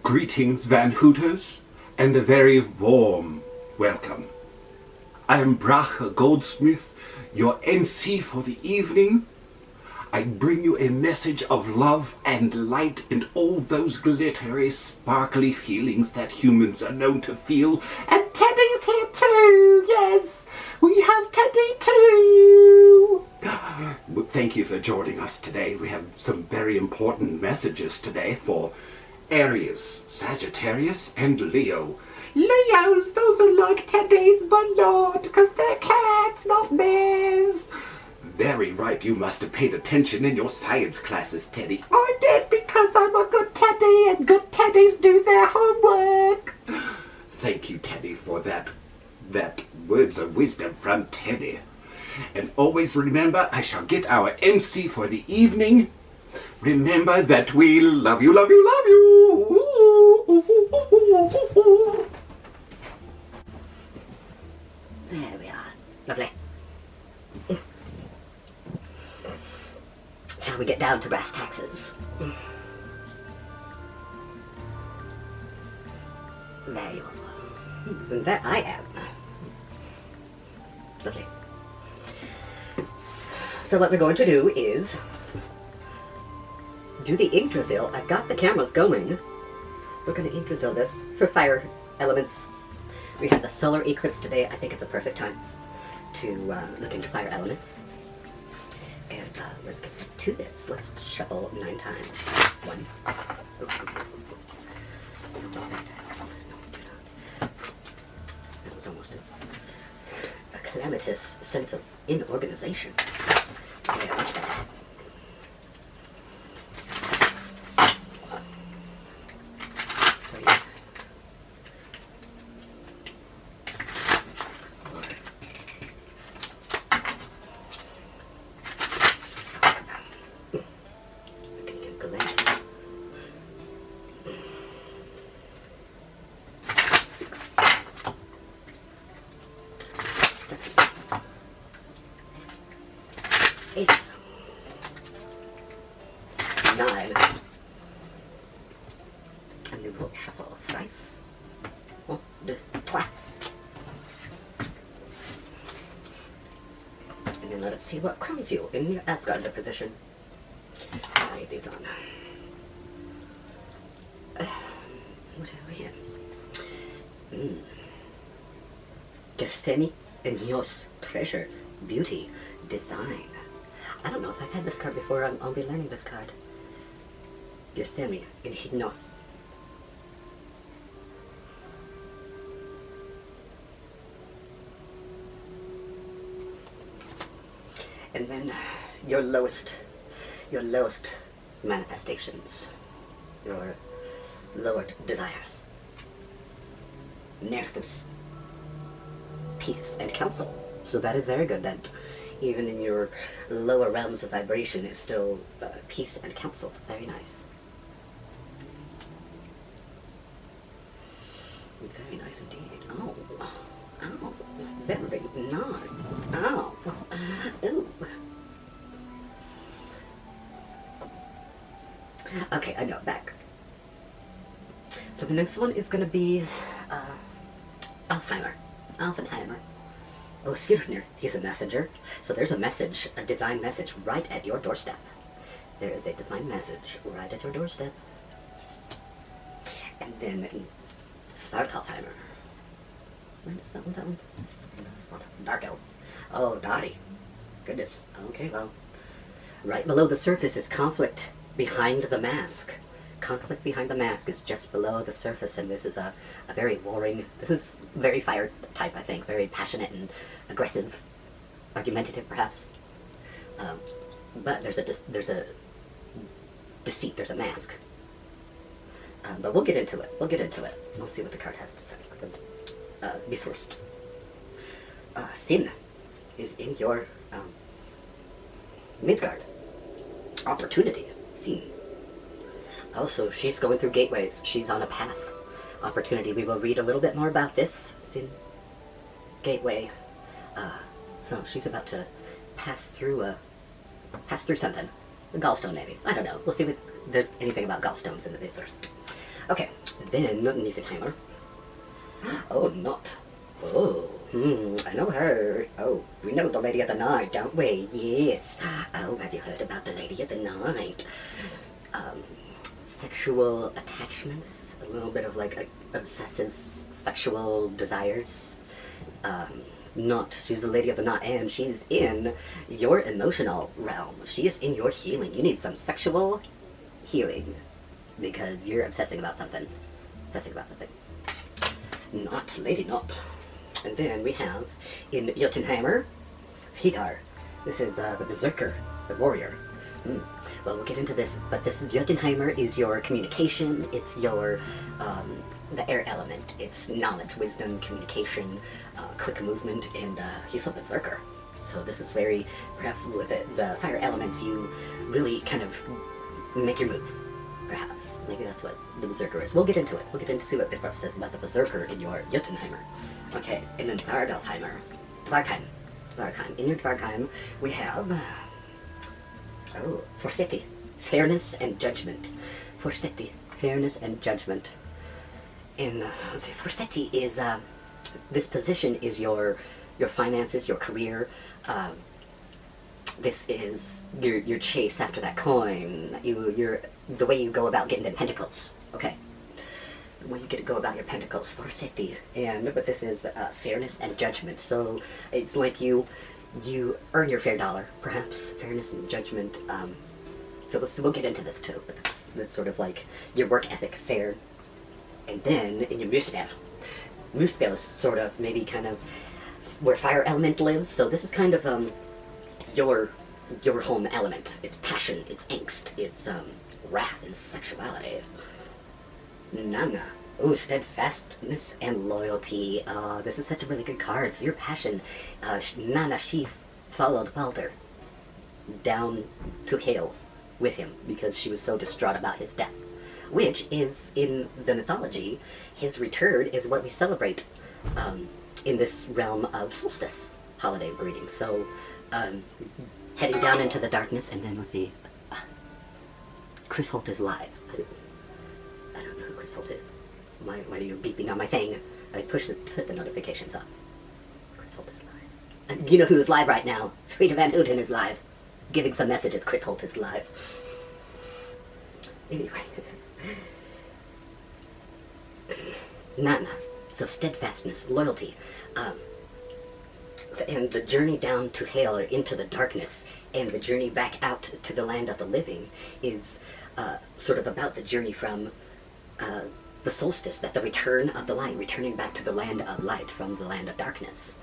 Greetings, Van Hooters, and a very warm welcome. I am Brach Goldsmith, your MC for the evening. I bring you a message of love and light and all those glittery, sparkly feelings that humans are known to feel. And Teddy's here too, yes! We have Teddy too! Well, thank you for joining us today. We have some very important messages today for Aries, Sagittarius, and Leo. Leos, those are like Teddy's, but not, because they're cats, not bears. Very right, you must have paid attention in your science classes, Teddy. I did, because I'm a good Teddy, and good Teddies do their homework. Thank you, Teddy, for that words of wisdom from Teddy. And always remember, I shall get our MC for the evening. Remember that we love you, love you, love you. There we are. Lovely. Shall we get down to brass taxes? There you are. And there I am. Lovely. So what we're going to do is do the Yggdrasil. I've got the cameras going. We're going to Yggdrasil this for fire elements. We have the solar eclipse today. I think it's a perfect time to look into fire elements. And let's get to this. Let's shuffle 9 times. 1. Oh, that was almost a calamitous sense of inorganization. Yeah, much better. What crowns you in your Asgard position. I'll lay these on. What have we here? Gersemi and Yos, treasure, beauty, design. I don't know if I've had this card before. I'll be learning this card. Gersemi and Hidnos. And then your lowest manifestations, your lowered desires. Nerthus, peace and counsel. So that is very good, that even in your lower realms of vibration is still peace and counsel. Very nice. Very nice indeed. Oh. Oh, very nice. Oh, ooh. Okay, I know, back. So the next one is going to be Alfheimer. Oh, Skirnir, he's a messenger. So there's a message, a divine message right at your doorstep. There is a divine message right at your doorstep. And then Svartalfheimer. Where is that one? That one's Dark Elves. Oh, Dari. Goodness. Okay, well. Right below the surface is conflict behind the mask. Conflict behind the mask is just below the surface, and this is a very warring, this is very fire type, I think. Very passionate and aggressive. Argumentative, perhaps. But there's a deceit, there's a mask. But we'll get into it. We'll see what the card has to say. Be first. Sin is in your Midgard. Opportunity. Sin. Also, she's going through gateways. She's on a path. Opportunity. We will read a little bit more about this. Sin. Gateway. So she's about to pass through something. A gallstone, maybe. I don't know. We'll see if there's anything about gallstones in the bit first. Okay, then Niflheimer. Oh, not. Oh, I know her. Oh, we know the Lady of the Night, don't we? Yes. Oh, have you heard about the Lady of the Night? Sexual attachments, a little bit of like obsessive sexual desires. Not, she's the Lady of the Night, and she's in your emotional realm. She is in your healing. You need some sexual healing because you're obsessing about something. Not, Lady Not. And then we have in Jotunheimer, Vidar. This is the Berserker, the warrior. Well, we'll get into this, but this Jotunheimer is your communication. It's your the air element. It's knowledge, wisdom, communication, quick movement, and he's a berserker. So this is very, perhaps with the fire elements, you really kind of make your move. Perhaps. Maybe that's what the berserker is. We'll get into it. We'll get into what Bifrost says about the berserker in your Jotunheimer. Okay, and then Dvargalheimer. Dvarkheim. In your Dvarkheim, we have... Forseti. Fairness and judgment. Forseti. Fairness and judgment. And Forseti is... this position is your finances, your career. This is your chase after that coin. Your the way you go about getting the pentacles. Okay. The way you go about your pentacles. Forseti. But this is fairness and judgment. So it's like you earn your fair dollar, perhaps. Fairness and judgment. So we'll get into this too, but that's sort of like your work ethic, fair. And then in your Muspel. Muspel is sort of maybe kind of where fire element lives. So this is kind of your home element. It's passion, it's angst, it's wrath and sexuality. Nana. Ooh, steadfastness and loyalty. This is such a really good card. So your passion. Nana, she followed Balder down to Hale with him because she was so distraught about his death. Which is, in the mythology, his return is what we celebrate in this realm of solstice holiday greetings. So, heading down into the darkness, and then let's see, Chris Holt is live. I don't know who Chris Holt is. Why are you beeping on my thing? I put the notifications off. Chris Holt is live. And you know who is live right now? Frida Van Houten is live. Giving some messages. Chris Holt is live. Anyway. Nana. So steadfastness, loyalty. And the journey down to Hale, into the darkness, and the journey back out to the land of the living is sort of about the journey from the solstice, that the return of the light, returning back to the land of light from the land of darkness.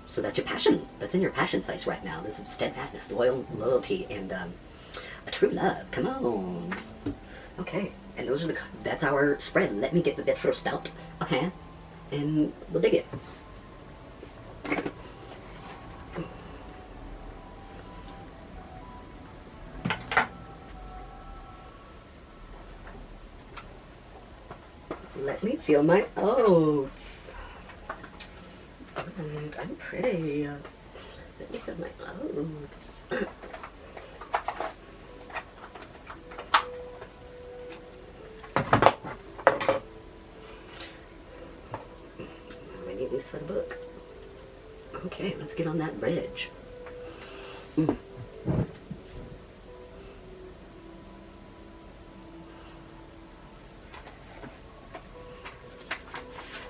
So that's your passion. That's in your passion place right now. There's some steadfastness, loyalty, and a true love. Come on. Okay, and that's our spread. Let me get the Bifrost out. Okay, and we'll dig it. Let me feel my oats. And I'm pretty. Let me feel my oats. I need this for the book. Okay, let's get on that bridge.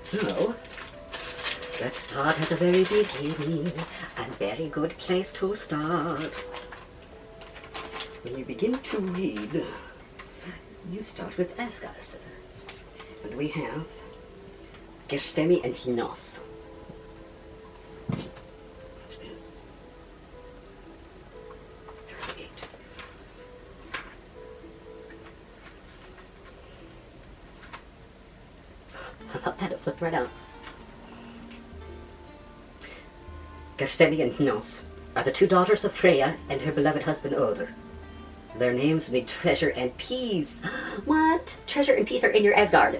So, let's start at the very beginning. A very good place to start. When you begin to read, you start with Asgard. And we have Gersemi and Hnos. That flipped right out. Gersemi and Hnos are the two daughters of Freya and her beloved husband Odr. Their names mean treasure and peace. What? Treasure and peace are in your Asgard.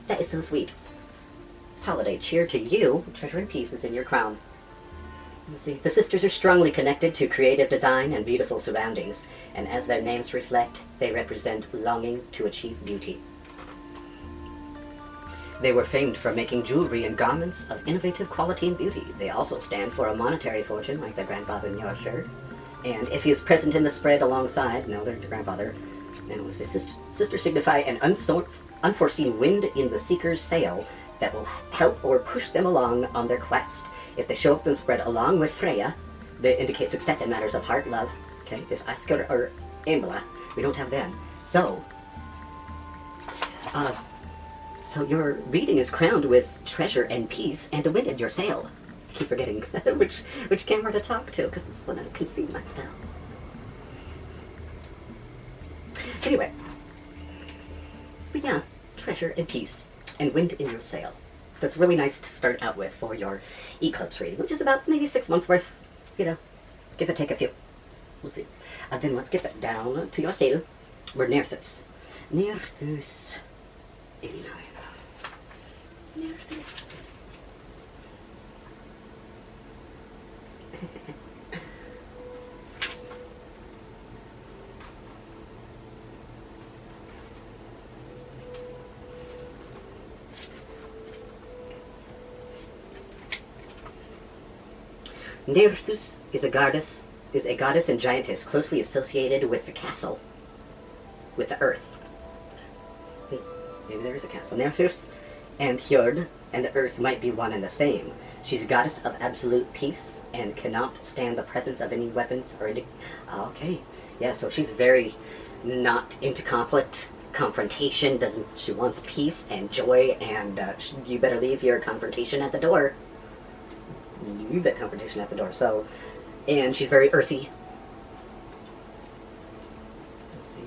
That is so sweet. Holiday cheer to you. Treasure and peace is in your crown. Let's see. The sisters are strongly connected to creative design and beautiful surroundings, and as their names reflect, they represent longing to achieve beauty. They were famed for making jewelry and garments of innovative quality and beauty. They also stand for a monetary fortune, like their grandfather in Yorkshire. And if he is present in the spread alongside, no, their grandfather, and his sister signify an unforeseen wind in the seeker's sail that will help or push them along on their quest. If they show up in the spread along with Freya, they indicate success in matters of heart, love. Okay, if Asker or Embla, we don't have them. So your reading is crowned with treasure and peace and a wind in your sail. I keep forgetting which camera to talk to, because it's when I can see myself. Anyway, but yeah, treasure and peace and wind in your sail. That's really nice to start out with for your eclipse reading, which is about maybe 6 months worth, give or take a few. We'll see. Then let's get that down to your sail. We're Nerthus. Nerthus 89. Nerthus. Nerthus is a goddess and giantess closely associated with the castle, with the earth. Maybe there is a castle. Nerthus and Hjord and the earth might be one and the same. She's a goddess of absolute peace and cannot stand the presence of any weapons or any... Okay, yeah, so she's very not into conflict, confrontation. She wants peace and joy, and you better leave your confrontation at the door. You leave that confrontation at the door. So, and she's very earthy. Let's see.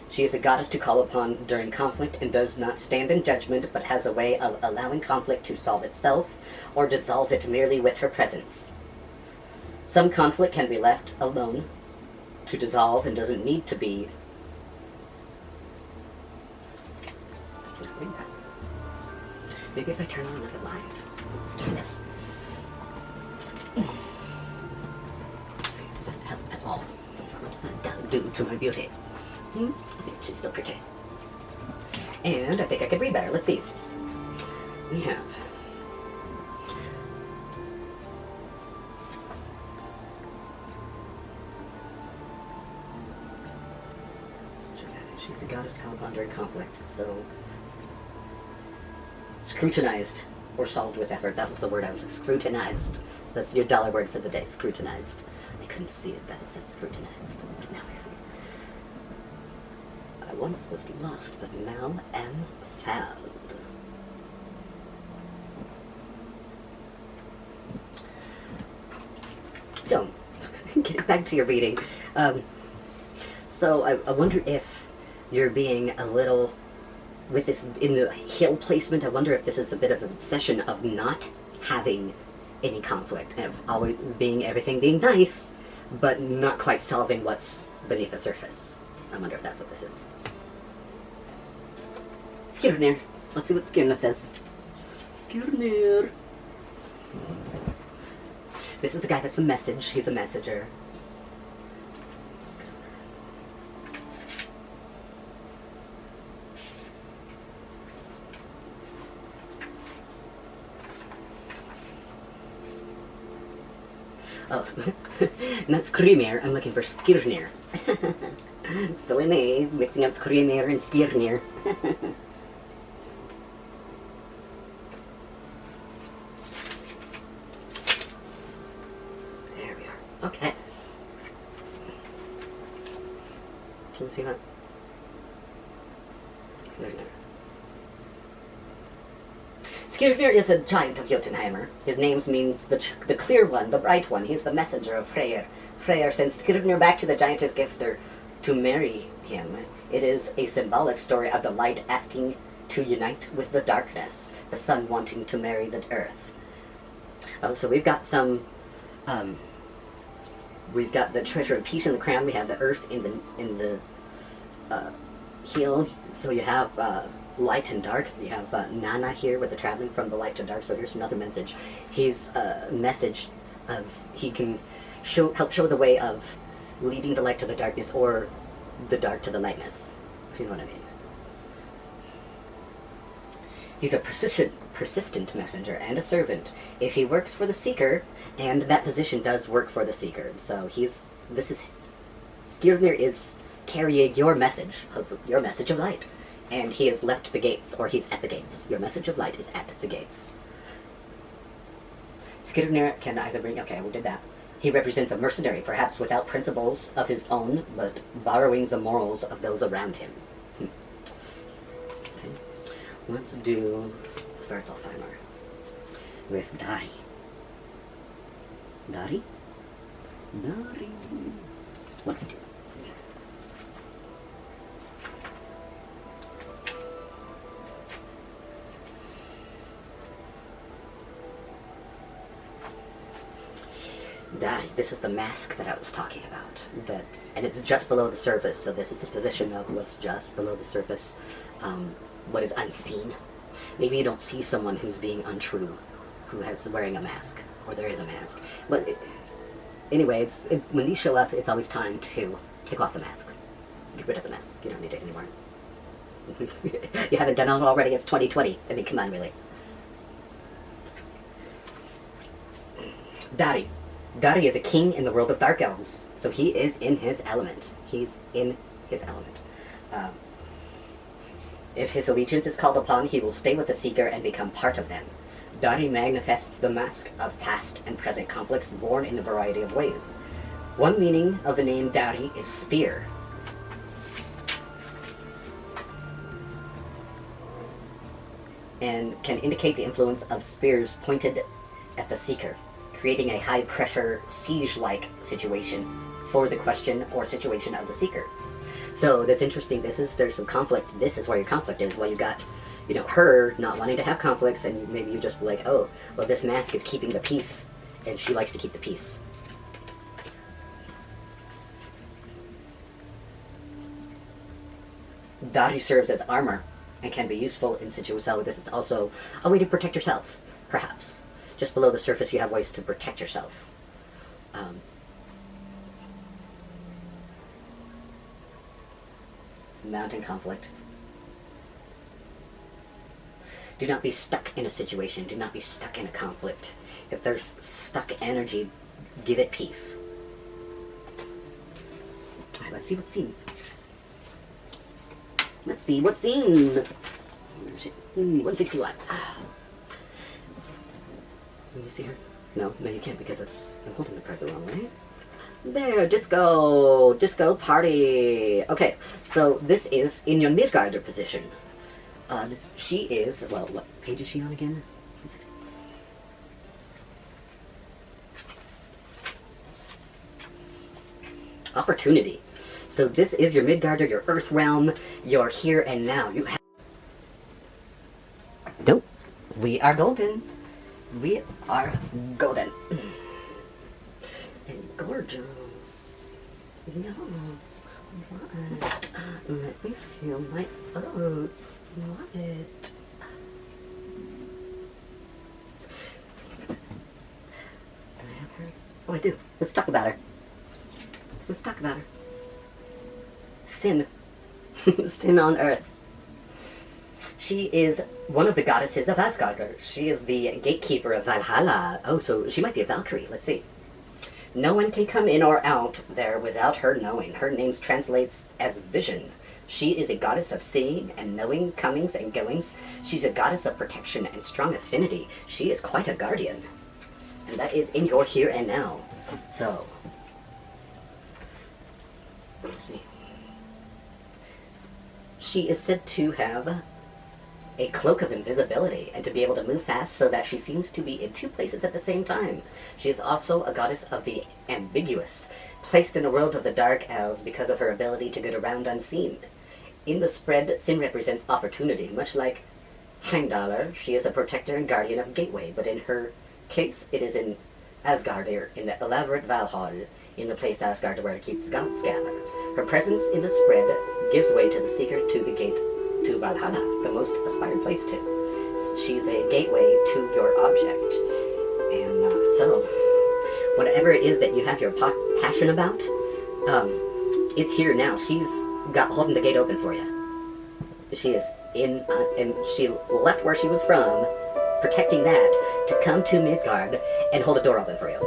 She is a goddess to call upon during conflict and does not stand in judgment, but has a way of allowing conflict to solve itself or dissolve it merely with her presence. Some conflict can be left alone to dissolve and doesn't need to be. Maybe if I turn on another light. Let's try this. Let's see, does that help at all? What does that do to my beauty? I think she's still pretty. And I think I could read better. Let's see. We have... She's a goddess to call upon during conflict, so... Scrutinized or solved with effort. That was the word I was like, scrutinized. That's your dollar word for the day, scrutinized. I couldn't see it, but it said scrutinized. But now I see it. I once was lost, but now am found. So, getting back to your reading. So I wonder if you're being a little... With this, in the hill placement, I wonder if this is a bit of an obsession of not having any conflict, of always everything being nice, but not quite solving what's beneath the surface. I wonder if that's what this is. Skirnir. Let's see what Skirnir says. Skirnir. This is the guy that's the message. He's a messenger. Oh, not Skirnir, I'm looking for Skirnir. Silly me, mixing up Skirnir and Skirnir. There we are. Okay. Can you see that? Skirnir. Skirnir is a giant of Jotunheimer. His name means the clear one, the bright one. He's the messenger of Freyr. Freyr sends Skirnir back to the giantess Gifter to marry him. It is a symbolic story of the light asking to unite with the darkness, the sun wanting to marry the earth. So we've got some, we've got the treasure and peace in the crown. We have the earth in the heel. So you have light and dark. You have Nana here with the traveling from the light to dark. So here's another message. He's a message of he can help show the way of leading the light to the darkness, or the dark to the lightness, if you know what I mean. He's a persistent messenger and a servant. If he works for the Seeker, and that position does work for the Seeker, so Skirnir is carrying your message of light, and he has left the gates, or he's at the gates. Your message of light is at the gates. Skirnir can either bring, okay, we did that. He represents a mercenary, perhaps without principles of his own, but borrowing the morals of those around him. Okay. Let's do Svartalfheimer with Dari. Dari? Dari. What do we do? Dari, this is the mask that I was talking about. And it's just below the surface, so this is the position of what's just below the surface, what is unseen. Maybe you don't see someone who's being untrue, who is wearing a mask, or there is a mask. But anyway, when these show up, it's always time to take off the mask. Get rid of the mask. You don't need it anymore. You haven't done it already. It's 2020. I mean, come on, really. Dari. Dari is a king in the world of dark elves, so he is in his element. He's in his element. If his allegiance is called upon, he will stay with the Seeker and become part of them. Dari manifests the mask of past and present conflicts born in a variety of ways. One meaning of the name Dari is spear. And can indicate the influence of spears pointed at the Seeker, creating a high-pressure, siege-like situation for the question or situation of the Seeker. So that's interesting. There's some conflict. This is where your conflict is. Well, you got, her not wanting to have conflicts, and maybe you just be like, oh, well, this mask is keeping the peace, and she likes to keep the peace. Dari serves as armor and can be useful in situations. So this is also a way to protect yourself, perhaps. Just below the surface, you have ways to protect yourself. Mounting conflict. Do not be stuck in a situation. Do not be stuck in a conflict. If there's stuck energy, give it peace. Alright, let's see what's seen. Let's see what's seen. 161. Can you see her? No, you can't because I'm holding the card the wrong way. There, disco party. Okay, so this is in your Midgarder position. She is, well, what page is she on again? Opportunity. So this is your Midgarder, your Earth realm, your here and now. You have. Nope. We are golden. We are golden. And gorgeous. No. What? Let me feel my oats. What? Can I have her? Oh, I do. Let's talk about her. Let's talk about her. Sin. Sin on Earth. She is one of the goddesses of Asgard. She is the gatekeeper of Valhalla. Oh, so she might be a Valkyrie. Let's see. No one can come in or out there without her knowing. Her name translates as vision. She is a goddess of seeing and knowing comings and goings. She's a goddess of protection and strong affinity. She is quite a guardian. And that is in your here and now. So, let's see. She is said to have a cloak of invisibility and to be able to move fast so that she seems to be in two places at the same time. She is also a goddess of the ambiguous, placed in a world of the dark elves because of her ability to get around unseen. In the spread, Sin represents opportunity. Much like Heimdallr, she is a protector and guardian of Gateway, but in her case, it is in Asgard, in the elaborate Valhall, in the place Asgard where it keeps the gods gather. Her presence in the spread gives way to the Seeker to the gate to Valhalla, the most aspired place to. She's a gateway to your object. And so, whatever it is that you have your passion about, It's here now. She's got holding the gate open for you. She is in, and she left where she was from, protecting that, to come to Midgard and hold a door open for you.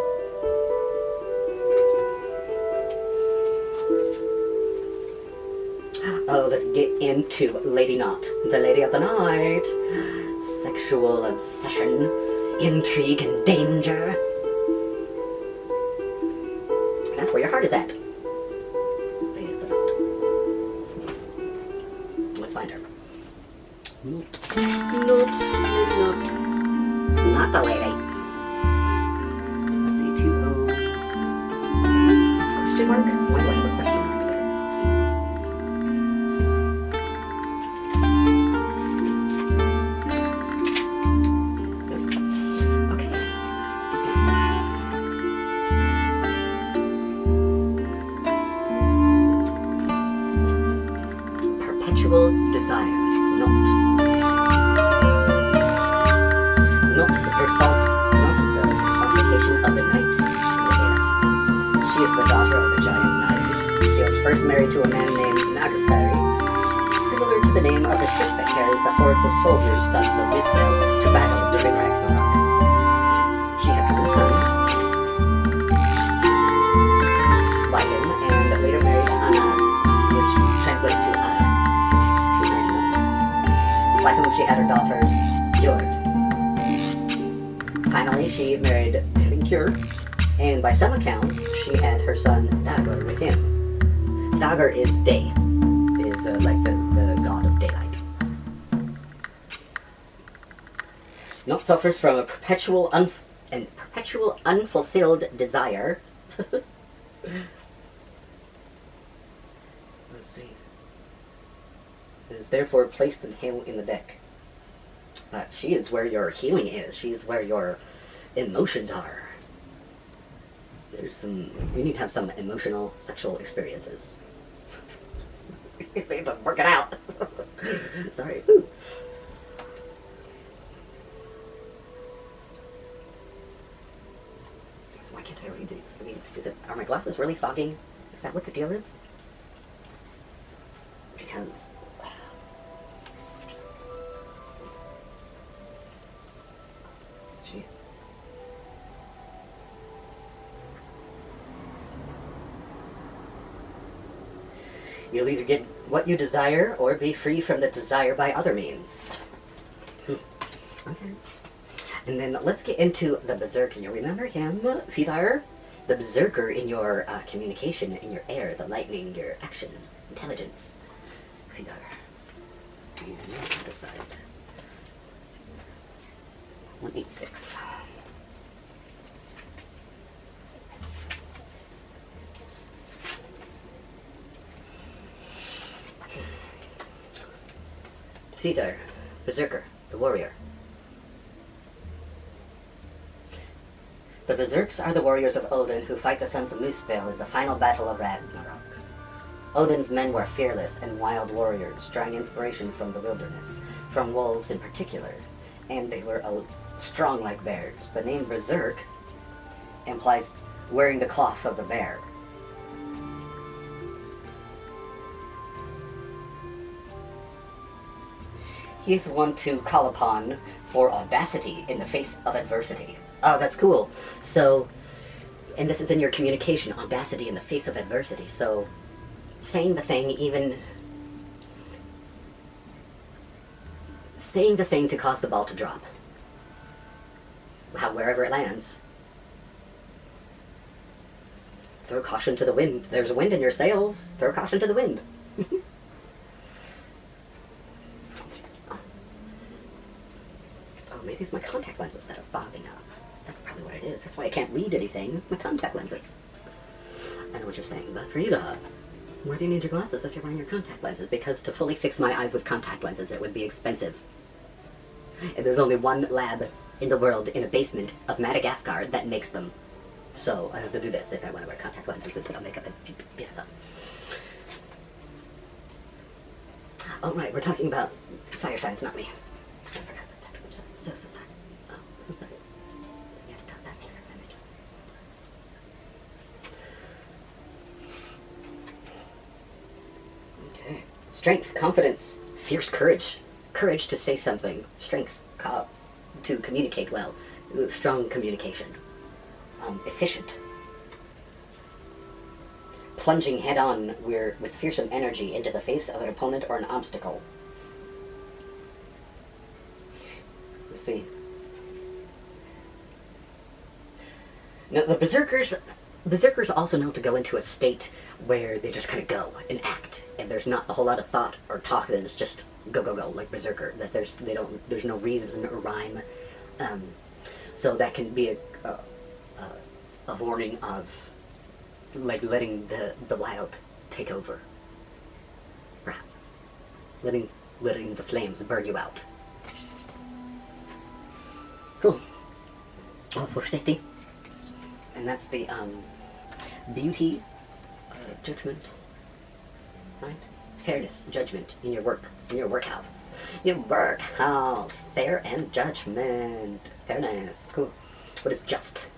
Oh, let's get into Lady Knot, the Lady of the Night. Sexual obsession, intrigue, and danger. That's where your heart is at. Lady of the Knot. Let's find her. Not the lady. Let's see, 2-0. Question mark? Why do I have a question mark there? Okay. Perpetual desire. Not the first fault. Not is the supplication of the night. She is the daughter of the giant knight. She was first married to a man named Yggdrasil, similar to the name of the ship that carries the hordes of soldiers, sons of Israel, to battle during Ragnarok. She had one son, by him, and later married Anna, which translates to Anna. She married Anna, by whom she had her daughters, Jord. Finally, she married Helincure, and by some accounts, she had her son Dagor with him. Dagor is day, is like the god of daylight. Not suffers from a perpetual unfulfilled desire. Let's see. It is therefore placed in hell in the deck. She is where your healing is. She's where your emotions are. You need to have some emotional sexual experiences. You need to work it out. Sorry. Ooh. Why can't I read these? I mean, are my glasses really fogging? Is that what the deal is? Because jeez. You'll either get what you desire or be free from the desire by other means. Okay. And then let's get into the Berserker. You remember him, Vidar? The Berserker in your communication, in your air, the lightning, your action, intelligence. Vidar. And decide. 186. Vidar, Berserker, the warrior. The Berserks are the warriors of Odin who fight the sons of Muspel in the final battle of Ragnarok. Odin's men were fearless and wild warriors, drawing inspiration from the wilderness, from wolves in particular, and they were strong like bears. The name Berserk implies wearing the cloth of the bear. He is one to call upon for audacity in the face of adversity. Oh, that's cool. So, and this is in your communication, audacity in the face of adversity. So, saying the thing to cause the ball to drop. Wherever it lands. Throw caution to the wind. There's wind in your sails. Throw caution to the wind. Maybe it's my contact lenses that are fogging up. That's probably what it is. That's why I can't read anything. My contact lenses. I know what you're saying, but Frida, why do you need your glasses if you're wearing your contact lenses? Because to fully fix my eyes with contact lenses, it would be expensive. And there's only one lab in the world in a basement of Madagascar that makes them. So I have to do this if I want to wear contact lenses and put on makeup and be fun. Oh right, we're talking about fire signs, not me. I forgot about that. I'm so sorry. Oh, so sorry. You have to talk back here. strength, confidence, fierce courage, courage to say something, strength to communicate well, strong communication, efficient, plunging head-on with fearsome energy into the face of an opponent or an obstacle. Let's see. Now, the Berserkers also know to go into a state where they just kind of go and act, and there's not a whole lot of thought or talk. That it's just go go go like Berserker. That there's no reason or rhyme. So that can be a warning of like letting the wild take over. Perhaps letting the flames burn you out. Cool. Oh, for safety. And that's the beauty, judgment, right? Fairness, judgment in your workhouse. Your workhouse, fair and judgment, fairness. Cool. What is just?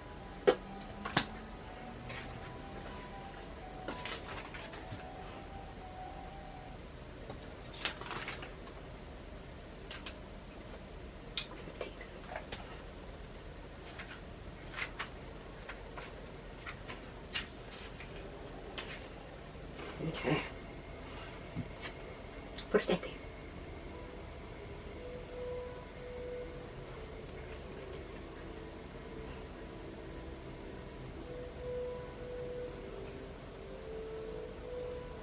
Okay. Por safety.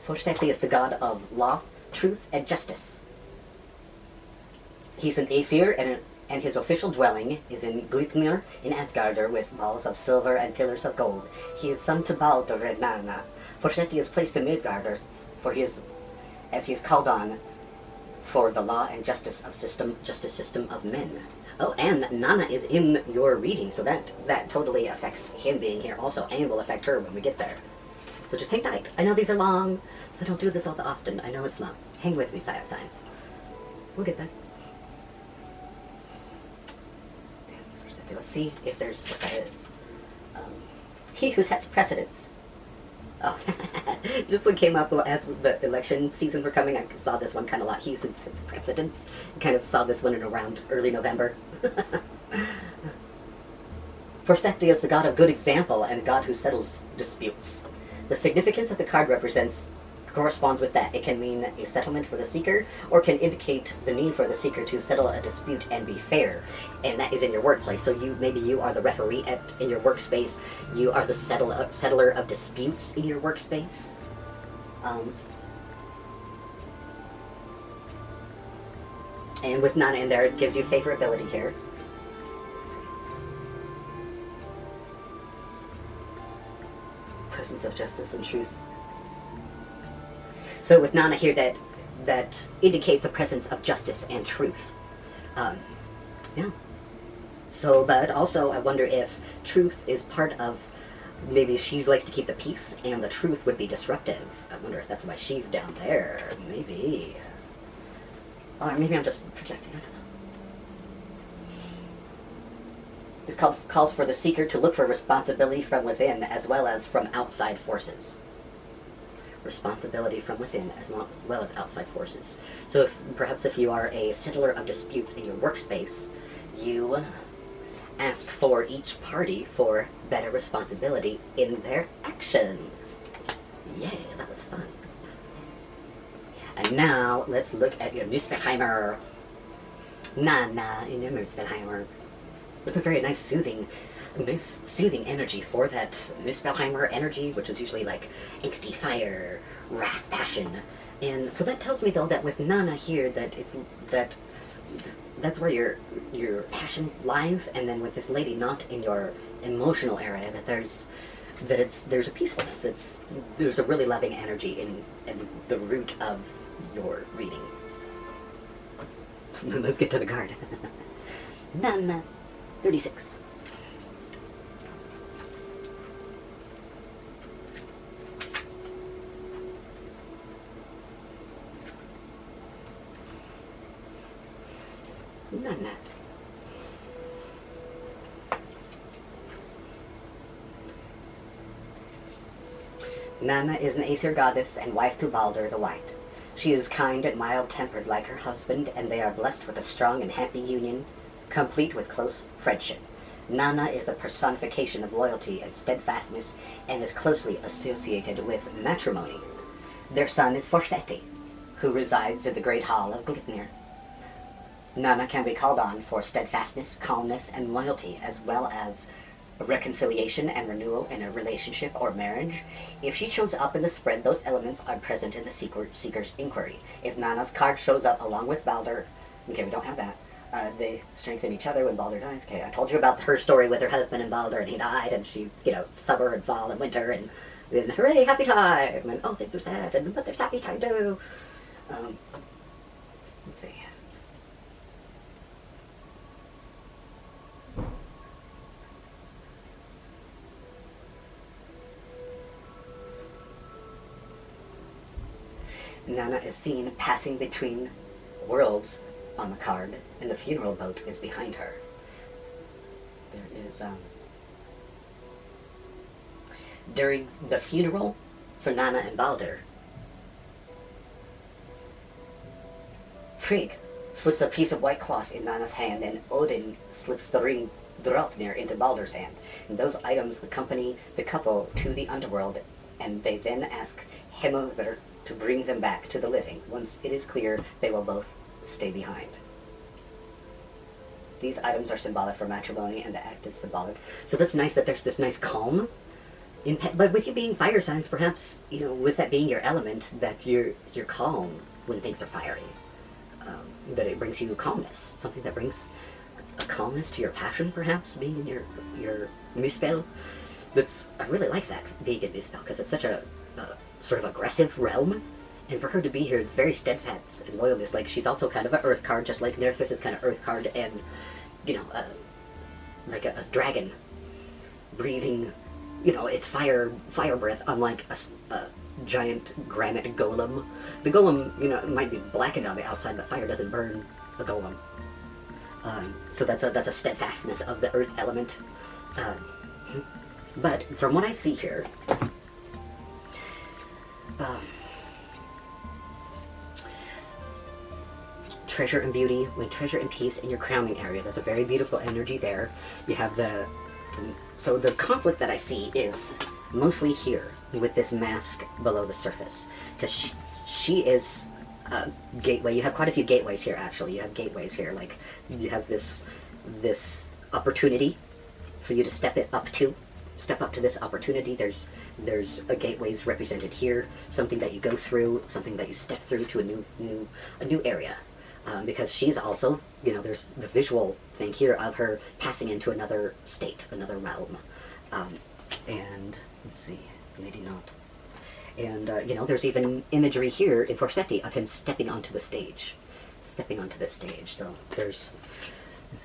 For safety is the god of law, truth, and justice. He's an Aesir, and his official dwelling is in Glitnir in Asgard with walls of silver and pillars of gold. He is son to Baldur and Nanna. Forseti is placed in Midgard, as he is called on for the law and justice system of men. Oh, and Nana is in your reading, so that totally affects him being here also, and will affect her when we get there. So just hang tight. I know these are long, so I don't do this all that often. I know it's long. Hang with me, fire signs. We'll get there. Let's see if there's what that is. He who sets precedents. Oh, this one came up as the election season were coming. I saw this one kind of a lot. He who sets precedents. Kind of saw this one in around early November. Forseti is the god of good example and god who settles disputes. The significance of the card corresponds with that. It can mean a settlement for the seeker, or can indicate the need for the seeker to settle a dispute and be fair. And that is in your workplace. So maybe you are the referee in your workspace. You are the settler of disputes in your workspace. And with Nana in there, it gives you favorability here. Let's see. Presence of justice and truth. So with Nana here, that indicates the presence of justice and truth. Yeah. So, but also I wonder if truth is part of, maybe she likes to keep the peace and the truth would be disruptive. I wonder if that's why she's down there. Maybe. Or maybe I'm just projecting, I don't know. This calls for the seeker to look for responsibility from within as well as from outside forces. Responsibility from within as well as outside forces. So perhaps if you are a settler of disputes in your workspace, you ask for each party for better responsibility in their actions. Yay, that was fun. And now let's look at your Muspelheimer. Nana in your Muspelheimer. It's a very nice soothing energy for that Muspelheimer energy, which is usually like angsty fire, wrath, passion. And so that tells me though that with Nana here that's where your passion lies, and then with this lady not in your emotional area, there's a peacefulness. There's a really loving energy in the root of your reading. Let's get to the card. Nana 36. Nana. Nana is an Aesir goddess and wife to Baldur the White. She is kind and mild-tempered like her husband, and they are blessed with a strong and happy union, complete with close friendship. Nana is the personification of loyalty and steadfastness, and is closely associated with matrimony. Their son is Forseti, who resides in the Great Hall of Glitnir. Nana can be called on for steadfastness, calmness, and loyalty, as well as reconciliation and renewal in a relationship or marriage. If she shows up in the spread, those elements are present in the Seeker's Inquiry. If Nana's card shows up along with Balder, okay, we don't have that. They strengthen each other when Balder dies. Okay, I told you about her story with her husband and Balder, and he died, and she, summer and fall and winter, and then hooray, happy time, and oh, things are sad, but there's happy time too. Let's see. Nana is seen passing between worlds on the card, and the funeral boat is behind her. There is, during the funeral for Nana and Balder, Frigg slips a piece of white cloth in Nana's hand, and Odin slips the ring Draupnir into Balder's hand. And those items accompany the couple to the underworld, and they then ask Hermodr to bring them back to the living. Once it is clear, they will both stay behind. These items are symbolic for matrimony, and the act is symbolic. So that's nice that there's this nice calm. But with you being fire signs, perhaps, with that being your element, that you're calm when things are fiery. That it brings you calmness. Something that brings a calmness to your passion, perhaps, being in your muspel. I really like that, being in muspel, because it's such a sort of aggressive realm. And for her to be here, it's very steadfast and loyalist. Like, she's also kind of an earth card, just like Nerthus is kind of earth card, and, like a dragon breathing, it's fire breath, unlike a giant granite golem. The golem, it might be blackened on the outside, but fire doesn't burn a golem. So that's a steadfastness of the earth element. But from what I see here, treasure and beauty, with treasure and peace in your crowning area. There's a very beautiful energy there. You have so the conflict that I see is mostly here with this mask below the surface, because she is a gateway. You have quite a few gateways here, actually. You have gateways here, like you have this opportunity for you to step up to this opportunity. There's a gateways represented here, something that you go through, something that you step through to a new area. Because she's also, there's the visual thing here of her passing into another state, another realm. And, let's see, maybe not. And, there's even imagery here in Forseti of him stepping onto the stage. So is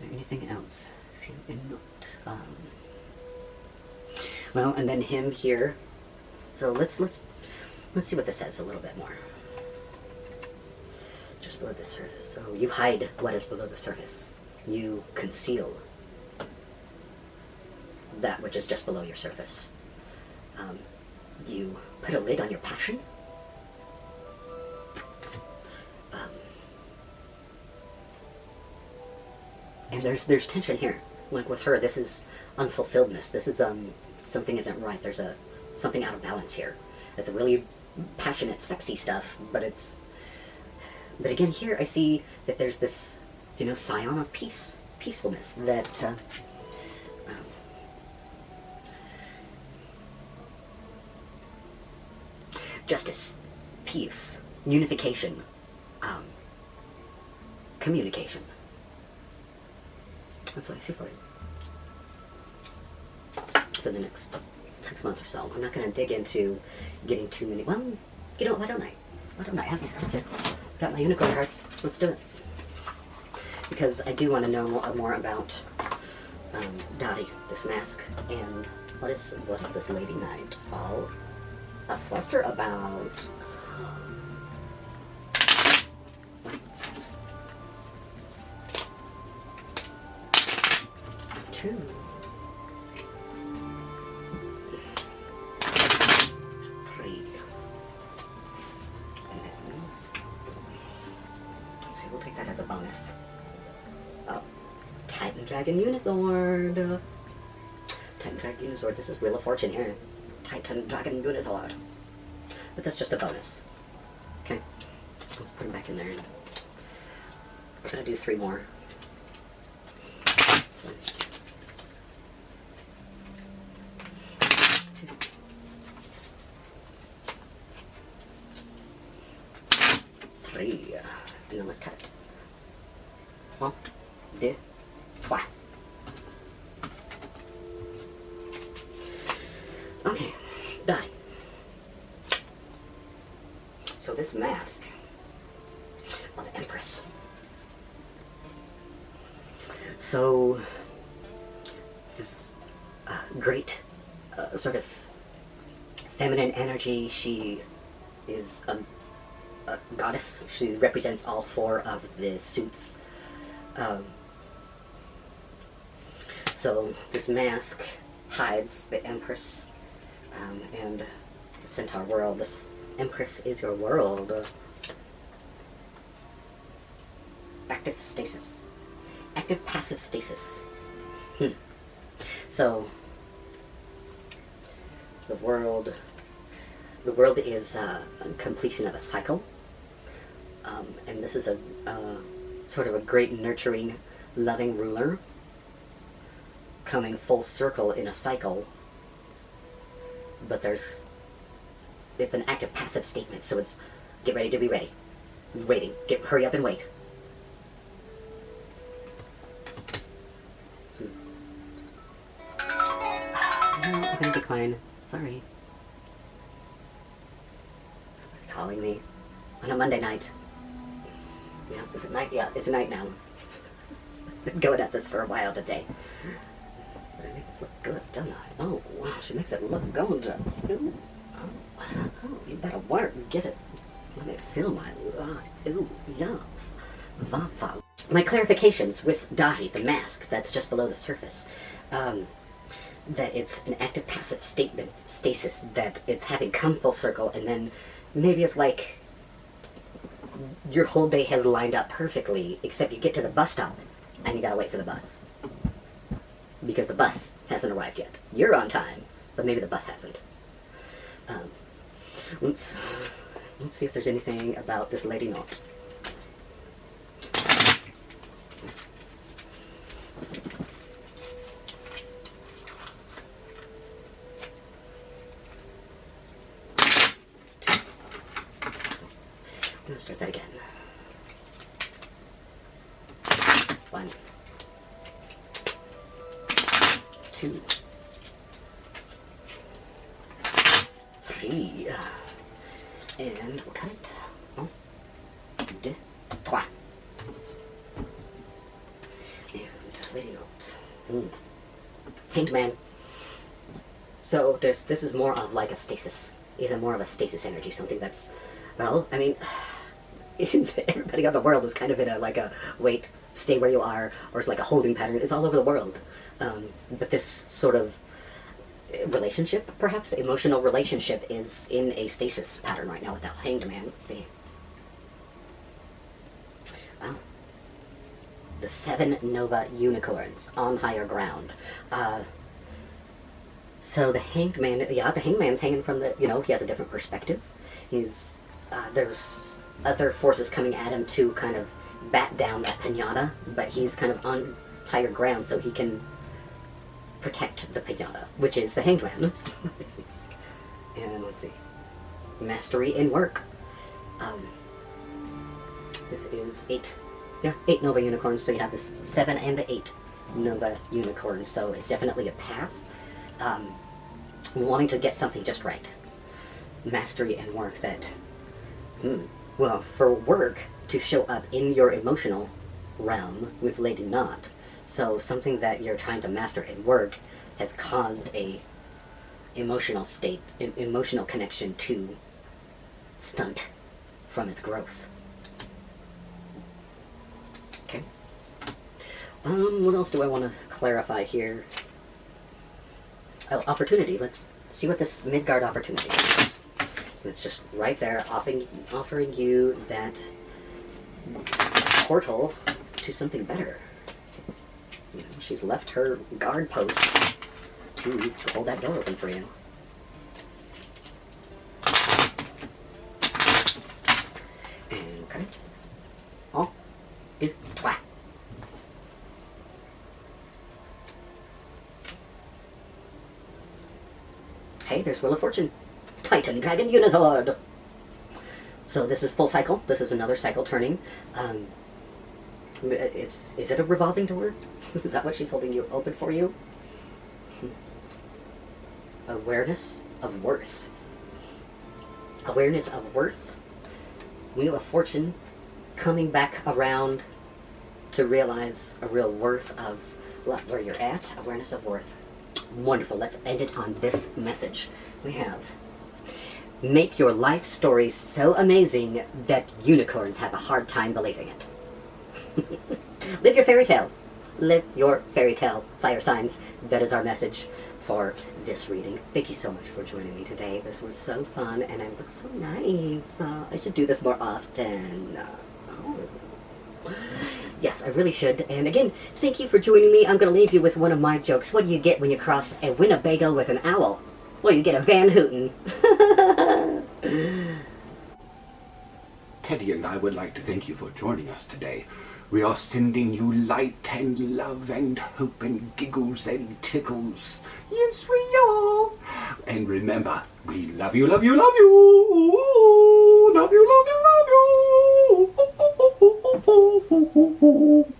there anything else? Well, and then him here. So let's see what this says a little bit more. Just below the surface. So you hide what is below the surface. You conceal that which is just below your surface. You put a lid on your passion. And there's tension here. Like with her, this is unfulfilledness. This is something isn't right. There's something out of balance here. It's a really passionate, sexy stuff, but again, here I see that there's this, scion of peacefulness, that justice, peace, unification, communication. That's what I see for you for the next 6 months or so. I'm not going to dig into getting too many. Well, why don't I? I have these cards here. Got my unicorn cards. Let's do it. Because I do want to know more about Dottie, this mask, and what is this Lady Night all a fluster about? Two. Three. that as a bonus. Oh, Titan Dragon Unizord. Titan Dragon Unizord. This is Wheel of Fortune here. Titan Dragon Unizord. But that's just a bonus. Okay. Let's put him back in there. I'm gonna do 3 more. 1, 3. And then let's cut it. 1, 2, 3. Okay, done. So this mask of the Empress. So this great sort of feminine energy. She is a goddess. She represents all 4 of the suits. So this mask hides the Empress and the Centaur world. This Empress is your world. Active stasis. Active passive stasis. So the world is a completion of a cycle. And this is a sort of a great nurturing, loving ruler coming full circle in a cycle. But it's an active passive statement, so it's get ready to be ready. Waiting. Hurry up and wait. No, I'm gonna decline. Sorry. Somebody calling me on a Monday night. Yeah, is it night? Yeah, it's a night now. Been going at this for a while today. But I make this look good, don't I? Oh, wow, she makes it look good. Ooh. Oh, you better work. Get it. Let me feel my life. Ooh, yes. Va. My clarifications with Dari, the mask that's just below the surface. That it's an active passive statement, stasis, that it's having come full circle, and then maybe it's like your whole day has lined up perfectly, except you get to the bus stop and you gotta wait for the bus. Because the bus hasn't arrived yet. You're on time, but maybe the bus hasn't. Let's see if there's anything about this lady note. I'm gonna start that again. 1, 2, 3, and we'll cut it. 1, 2, 3. And lady note. Hanged man. So this is more of like a stasis, even more of a stasis energy, something that's, well, I mean, everybody on the world is kind of in a wait, stay where you are, or it's like a holding pattern. It's all over the world. But this sort of relationship, perhaps emotional relationship, is in a stasis pattern right now with that hanged man. Let's see. Wow. The 7 Nova unicorns on higher ground. So the hanged man, yeah, the hanged man's hanging from the, he has a different perspective. He's, there's other forces coming at him to kind of bat down that pinata, but he's kind of on higher ground so he can protect the pinata, which is the hanged man. And let's see. Mastery in work. This is 8. Yeah, 8 Nova unicorns, so you have this 7 and the 8 Nova unicorns, so it's definitely a path. Wanting to get something just right. Mastery and work that, well, for work to show up in your emotional realm with Lady Knot, so something that you're trying to master in work has caused a emotional state, emotional connection to stunt from its growth. Okay. What else do I want to clarify here? Oh, opportunity. Let's see what this Midgard opportunity is. It's just right there, offering you that portal to something better. You know, she's left her guard post to hold that door open for you. And cut it. 1, 2, 3. Hey, there's Wheel of Fortune. Titan Dragon Unizord. So this is full cycle. This is another cycle turning. Is it a revolving door? Is that what she's holding you open for you? Awareness of worth. Awareness of worth. Wheel of Fortune coming back around to realize a real worth of where you're at. Awareness of worth. Wonderful. Let's end it on this message. We have: make your life story so amazing that unicorns have a hard time believing it. Live your fairy tale. Live your fairy tale, fire signs. That is our message for this reading. Thank you so much for joining me today. This was so fun, and it looks so nice. I should do this more often. Yes, I really should. And again, thank you for joining me. I'm going to leave you with one of my jokes. What do you get when you cross a Winnebago with an owl? Well, you get a Van Hooten. Teddy and I would like to thank you for joining us today. We are sending you light and love and hope and giggles and tickles. Yes, we are. And remember, we love you, love you, love you. Love you, love you, love you.